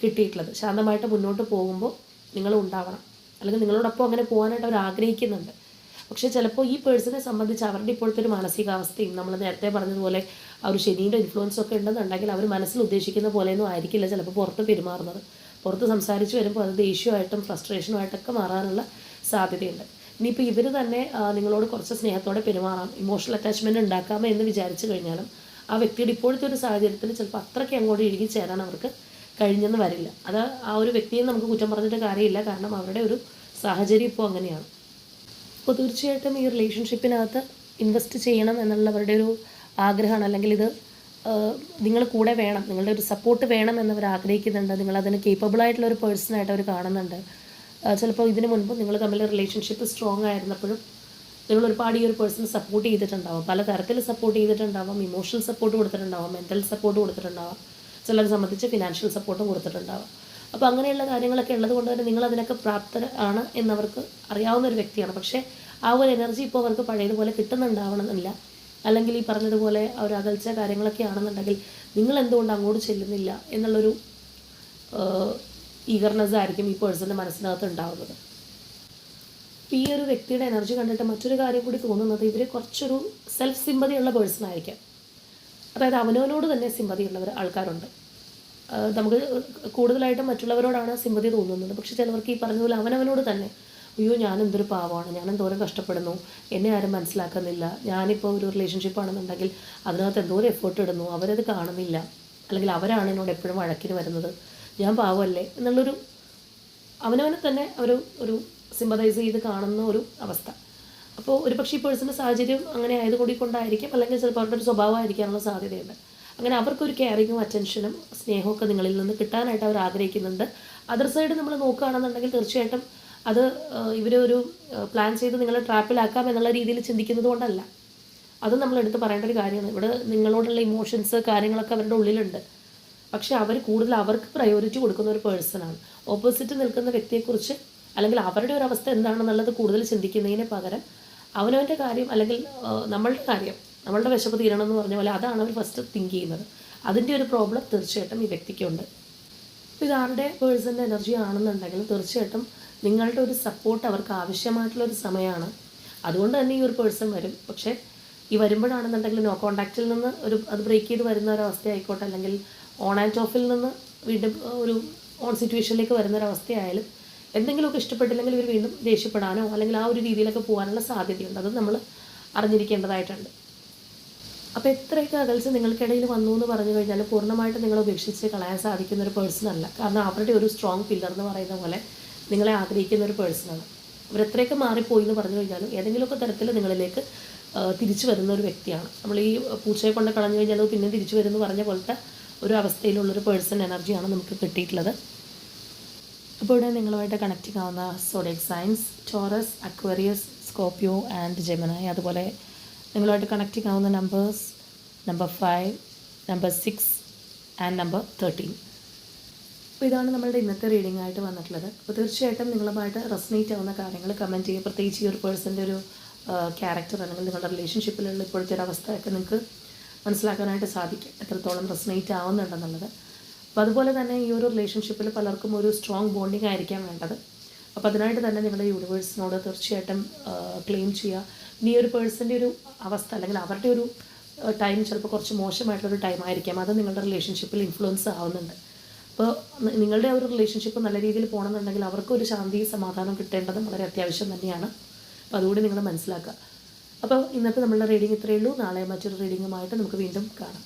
കിട്ടിയിട്ടുള്ളത്. ശാന്തമായിട്ട് മുന്നോട്ട് പോകുമ്പോൾ നിങ്ങളും ഉണ്ടാവണം, അല്ലെങ്കിൽ നിങ്ങളോടൊപ്പം അങ്ങനെ പോകാനായിട്ട് അവർ ആഗ്രഹിക്കുന്നുണ്ട്. പക്ഷേ ചിലപ്പോൾ ഈ പേഴ്സണെ സംബന്ധിച്ച് അവരുടെ ഇപ്പോഴത്തെ ഒരു മാനസികാവസ്ഥയും നമ്മൾ നേരത്തെ പറഞ്ഞതുപോലെ ആ ഒരു ശനിയുടെ ഇൻഫ്ലുവൻസൊക്കെ ഉണ്ടെന്നുണ്ടെങ്കിൽ അവർ മനസ്സിൽ ഉദ്ദേശിക്കുന്ന പോലെയൊന്നും ആയിരിക്കില്ല ചിലപ്പോൾ പുറത്ത് പെരുമാറുന്നത്. പുറത്ത് സംസാരിച്ച് വരുമ്പോൾ അത് ദേഷ്യമായിട്ടും ഫ്രസ്ട്രേഷനുമായിട്ടൊക്കെ മാറാനുള്ള സാധ്യതയുണ്ട്. ഇനിയിപ്പോൾ ഇവർ തന്നെ നിങ്ങളോട് കുറച്ച് സ്നേഹത്തോടെ പെരുമാറാം, ഇമോഷണൽ അറ്റാച്ച്മെൻറ്റ് ഉണ്ടാക്കാമോ എന്ന് വിചാരിച്ചു കഴിഞ്ഞാലും ആ വ്യക്തിയുടെ ഇപ്പോഴത്തെ ഒരു സാഹചര്യത്തിൽ ചിലപ്പോൾ അത്രയ്ക്ക് അങ്ങോട്ട് ഇഴുകി ചേരാൻ അവർക്ക് കഴിഞ്ഞെന്ന് വരില്ല. അത് ആ ഒരു വ്യക്തിയെ നമുക്ക് കുറ്റം പറഞ്ഞിട്ട് കാര്യമില്ല, കാരണം അവരുടെ ഒരു സാഹചര്യം ഇപ്പോൾ അങ്ങനെയാണ്. അപ്പോൾ തീർച്ചയായിട്ടും ഈ റിലേഷൻഷിപ്പിനകത്ത് ഇൻവെസ്റ്റ് ചെയ്യണം എന്നുള്ളവരുടെ ഒരു ആഗ്രഹമാണ്, അല്ലെങ്കിൽ ഇത് നിങ്ങൾ കൂടെ വേണം, നിങ്ങളുടെ ഒരു സപ്പോർട്ട് വേണം എന്നവർ ആഗ്രഹിക്കുന്നുണ്ട്. നിങ്ങളതിന് കേപ്പബിളായിട്ടുള്ള ഒരു പേഴ്സണായിട്ട് അവർ കാണുന്നുണ്ട്. ചിലപ്പോൾ ഇതിന് മുൻപ് നിങ്ങൾ തമ്മിൽ റിലേഷൻഷിപ്പ് സ്ട്രോങ് ആയിരുന്നപ്പോഴും നിങ്ങൾ ഒരുപാട് ഈ ഒരു പേഴ്സണെ സപ്പോർട്ട് ചെയ്തിട്ടുണ്ടാവും, പല തരത്തിൽ സപ്പോർട്ട് ചെയ്തിട്ടുണ്ടാവാം. ഇമോഷണൽ സപ്പോർട്ട് കൊടുത്തിട്ടുണ്ടാവാം, മെൻ്റൽ സപ്പോർട്ട് കൊടുത്തിട്ടുണ്ടാവാം, ചിലരെ സംബന്ധിച്ച് ഫിനാൻഷ്യൽ സപ്പോർട്ടും കൊടുത്തിട്ടുണ്ടാവാം. അപ്പോൾ അങ്ങനെയുള്ള കാര്യങ്ങളൊക്കെ ഉള്ളത് കൊണ്ട് തന്നെ നിങ്ങളതിനൊക്കെ പ്രാപ്തരാണ് എന്നവർക്ക് അറിയാവുന്ന ഒരു വ്യക്തിയാണ്. പക്ഷേ ആ ഒരു എനർജി ഇപ്പോൾ അവർക്ക് പഴയതുപോലെ കിട്ടുന്നുണ്ടാവണമെന്നില്ല, അല്ലെങ്കിൽ ഈ പറഞ്ഞതുപോലെ ആ ഒരു അകൽച്ച കാര്യങ്ങളൊക്കെ ആണെന്നുണ്ടെങ്കിൽ നിങ്ങൾ എന്തുകൊണ്ട് അങ്ങോട്ട് ചെല്ലുന്നില്ല എന്നുള്ളൊരു ഈഗർനെസ് ആയിരിക്കും ഈ പേഴ്സൻ്റെ മനസ്സിനകത്ത് ഉണ്ടാകുന്നത്. ഈ ഒരു വ്യക്തിയുടെ എനർജി കണ്ടിട്ട് മറ്റൊരു കാര്യം കൂടി തോന്നുന്നത്, ഇവർ കുറച്ചൊരു സെൽഫ് സിമ്പതിയുള്ള പേഴ്സൺ ആയിരിക്കാം. അതായത് അവനവനോട് തന്നെ സിമ്പതിയുള്ളവർ ആൾക്കാരുണ്ട്. നമുക്ക് കൂടുതലായിട്ടും മറ്റുള്ളവരോടാണ് സിമ്പതി തോന്നുന്നത്, പക്ഷെ ചിലവർക്ക് ഈ പറഞ്ഞ പോലെ അവനവനോട് തന്നെ അയ്യോ ഞാൻ എന്തൊരു പാവമാണ്, ഞാൻ എന്തോരം കഷ്ടപ്പെടുന്നു, എന്നെ ആരും മനസ്സിലാക്കുന്നില്ല, ഞാനിപ്പോൾ ഒരു റിലേഷൻഷിപ്പ് ആണെന്നുണ്ടെങ്കിൽ അതിനകത്ത് എന്തോരം എഫേർട്ട് ഇടുന്നു, അവരത് കാണുന്നില്ല, അല്ലെങ്കിൽ അവരാണ് എന്നോട് എപ്പോഴും വഴക്കിന് വരുന്നത്, ഞാൻ പാവമല്ലേ എന്നുള്ളൊരു അവനവനെ തന്നെ ഒരു ഒരു സിമ്പതൈസ് ചെയ്ത് കാണുന്ന ഒരു അവസ്ഥ. അപ്പോൾ ഒരു പക്ഷേ ഈ പേഴ്സൻ്റെ സാഹചര്യം അങ്ങനെ ആയതുകൂടി കൊണ്ടായിരിക്കും, അല്ലെങ്കിൽ ചിലപ്പോൾ അവരുടെ ഒരു സ്വഭാവമായിരിക്കാനുള്ള സാധ്യതയുണ്ട്. അങ്ങനെ അവർക്കൊരു കെയറിങ്ങും അറ്റൻഷനും സ്നേഹവും ഒക്കെ നിങ്ങളിൽ നിന്ന് കിട്ടാനായിട്ട് അവർ ആഗ്രഹിക്കുന്നുണ്ട്. അതർ സൈഡ് നമ്മൾ നോക്കുകയാണെന്നുണ്ടെങ്കിൽ തീർച്ചയായിട്ടും അത് ഇവരൊരു പ്ലാൻ ചെയ്ത് നിങ്ങളെ ട്രാപ്പിലാക്കാം എന്നുള്ള രീതിയിൽ ചിന്തിക്കുന്നത് കൊണ്ടല്ല. അത് നമ്മൾ എടുത്ത് പറയേണ്ട ഒരു കാര്യമാണ്. ഇവിടെ നിങ്ങളോടുള്ള ഇമോഷൻസ് കാര്യങ്ങളൊക്കെ അവരുടെ ഉള്ളിലുണ്ട്. പക്ഷേ അവർ കൂടുതൽ അവർക്ക് പ്രയോറിറ്റി കൊടുക്കുന്ന ഒരു പേഴ്സണാണ്. ഓപ്പോസിറ്റ് നിൽക്കുന്ന വ്യക്തിയെക്കുറിച്ച് അല്ലെങ്കിൽ അവരുടെ ഒരു അവസ്ഥ എന്താണെന്നുള്ളത് കൂടുതൽ ചിന്തിക്കുന്നതിന് പകരം അവനവൻ്റെ കാര്യം അല്ലെങ്കിൽ നമ്മളുടെ കാര്യം, നമ്മളുടെ വിശപ്പ് തീരണം എന്ന് പറഞ്ഞ പോലെ അതാണ് അവർ ഫസ്റ്റ് തിങ്ക് ചെയ്യുന്നത്. അതിൻ്റെ ഒരു പ്രോബ്ലം തീർച്ചയായിട്ടും ഈ വ്യക്തിക്കുണ്ട്. അപ്പോൾ ഇതാരുടെ പേഴ്സൻ്റെ എനർജി ആണെന്നുണ്ടെങ്കിൽ തീർച്ചയായിട്ടും നിങ്ങളുടെ ഒരു സപ്പോർട്ട് അവർക്ക് ആവശ്യമായിട്ടുള്ളൊരു സമയമാണ്. അതുകൊണ്ട് തന്നെ ഈ ഒരു പേഴ്സൺ വരും. പക്ഷേ ഈ വരുമ്പോഴാണെന്നുണ്ടെങ്കിൽ നോ കോൺടാക്റ്റിൽ നിന്ന് അത് ബ്രേക്ക് ചെയ്ത് വരുന്ന ഒരവസ്ഥ ആയിക്കോട്ടെ, അല്ലെങ്കിൽ ഓൺ ആൻഡ് ഓഫിൽ നിന്ന് വീണ്ടും ഒരു ഓൺ സിറ്റുവേഷനിലേക്ക് വരുന്നൊരവസ്ഥയായാലും എന്തെങ്കിലുമൊക്കെ ഇഷ്ടപ്പെട്ടില്ലെങ്കിൽ ഇവർ വീണ്ടും ദേഷ്യപ്പെടാനോ അല്ലെങ്കിൽ ആ ഒരു രീതിയിലൊക്കെ പോകാനുള്ള സാധ്യതയുണ്ട്. അത് നമ്മൾ അറിഞ്ഞിരിക്കേണ്ടതായിട്ടുണ്ട്. അപ്പോൾ എത്രയൊക്കെ അകൽച്ച നിങ്ങൾക്കിടയിൽ വന്നു എന്ന് പറഞ്ഞു കഴിഞ്ഞാൽ പൂർണ്ണമായിട്ട് നിങ്ങളെ ഉപേക്ഷിച്ച് കളയാൻ സാധിക്കുന്ന ഒരു പേഴ്സണല്ല. കാരണം അവരുടെ ഒരു സ്ട്രോങ് പില്ലർ എന്ന് പറയുന്ന പോലെ നിങ്ങളെ ആഗ്രഹിക്കുന്ന ഒരു പേഴ്സണാണ്. അവരെത്രയൊക്കെ മാറിപ്പോയി എന്ന് പറഞ്ഞു കഴിഞ്ഞാലും ഏതെങ്കിലുമൊക്കെ തരത്തിൽ നിങ്ങളിലേക്ക് തിരിച്ചു വരുന്ന ഒരു വ്യക്തിയാണ്. നമ്മൾ ഈ പൂച്ചയെ കൊണ്ട് കളഞ്ഞു കഴിഞ്ഞാൽ അത് പിന്നെ തിരിച്ചു വരുമെന്ന് പറഞ്ഞ പോലത്തെ ഒരു അവസ്ഥയിലുള്ളൊരു പേഴ്സൺ എനർജിയാണ് നമുക്ക് കിട്ടിയിട്ടുള്ളത്. അപ്പോൾ ഇവിടെ നിങ്ങളുമായിട്ട് കണക്റ്റിംഗ് ആവുന്ന zodiac signs Taurus, Aquarius, Scorpio and Gemini. അതുപോലെ നിങ്ങളുമായിട്ട് കണക്റ്റിംഗ് ആവുന്ന numbers number 5, number 6 and number 13. അപ്പോൾ ഇതാണ് നമ്മളുടെ ഇന്നത്തെ റീഡിംഗ് ആയിട്ട് വന്നിട്ടുള്ളത്. അപ്പോൾ തീർച്ചയായിട്ടും നിങ്ങളുമായിട്ട് റെസനേറ്റ് ആവുന്ന കാര്യങ്ങൾ കമൻറ്റ് ചെയ്യുക. പ്രത്യേകിച്ച് ഈ ഒരു പേഴ്സൻ്റെ ഒരു ക്യാരക്ടർ അല്ലെങ്കിൽ നിങ്ങളുടെ റിലേഷൻഷിപ്പിലുള്ള ഇപ്പോഴത്തെ ഒരു അവസ്ഥയൊക്കെ നിങ്ങൾക്ക് മനസ്സിലാക്കാനായിട്ട് സാധിക്കും, എത്രത്തോളം റെസനേറ്റ് ആവുന്നുണ്ടെന്നുള്ളത്. അപ്പോൾ അതുപോലെ തന്നെ ഈ ഒരു റിലേഷൻഷിപ്പിൽ പലർക്കും ഒരു സ്ട്രോങ് ബോണ്ടിങ് ആയിരിക്കാം വേണ്ടത്. അപ്പോൾ അതിനായിട്ട് തന്നെ നിങ്ങളുടെ യൂണിവേഴ്സിനോട് തീർച്ചയായിട്ടും ക്ലെയിം ചെയ്യുക. ഈ ഒരു പേഴ്സൻ്റെ ഒരു അവസ്ഥ അല്ലെങ്കിൽ അവരുടെ ഒരു ടൈം ചിലപ്പോൾ കുറച്ച് മോശമായിട്ടുള്ളൊരു ടൈം ആയിരിക്കാം, അത് നിങ്ങളുടെ റിലേഷൻഷിപ്പിൽ ഇൻഫ്ലുവൻസ് ആവുന്നുണ്ട്. അപ്പോൾ നിങ്ങളുടെ ഒരു റിലേഷൻഷിപ്പ് നല്ല രീതിയിൽ പോകണമെന്നുണ്ടെങ്കിൽ അവർക്കൊരു ശാന്തി സമാധാനം കിട്ടേണ്ടതും വളരെ അത്യാവശ്യം തന്നെയാണ്. അപ്പോൾ അതുകൂടി നിങ്ങൾ മനസ്സിലാക്കുക. അപ്പോൾ ഇന്നത്തെ നമ്മളുടെ റീഡിംഗ് ഇത്രയേ ഉള്ളൂ. നാളെ മറ്റൊരു റീഡിങ്ങുമായിട്ട് നമുക്ക് വീണ്ടും കാണാം.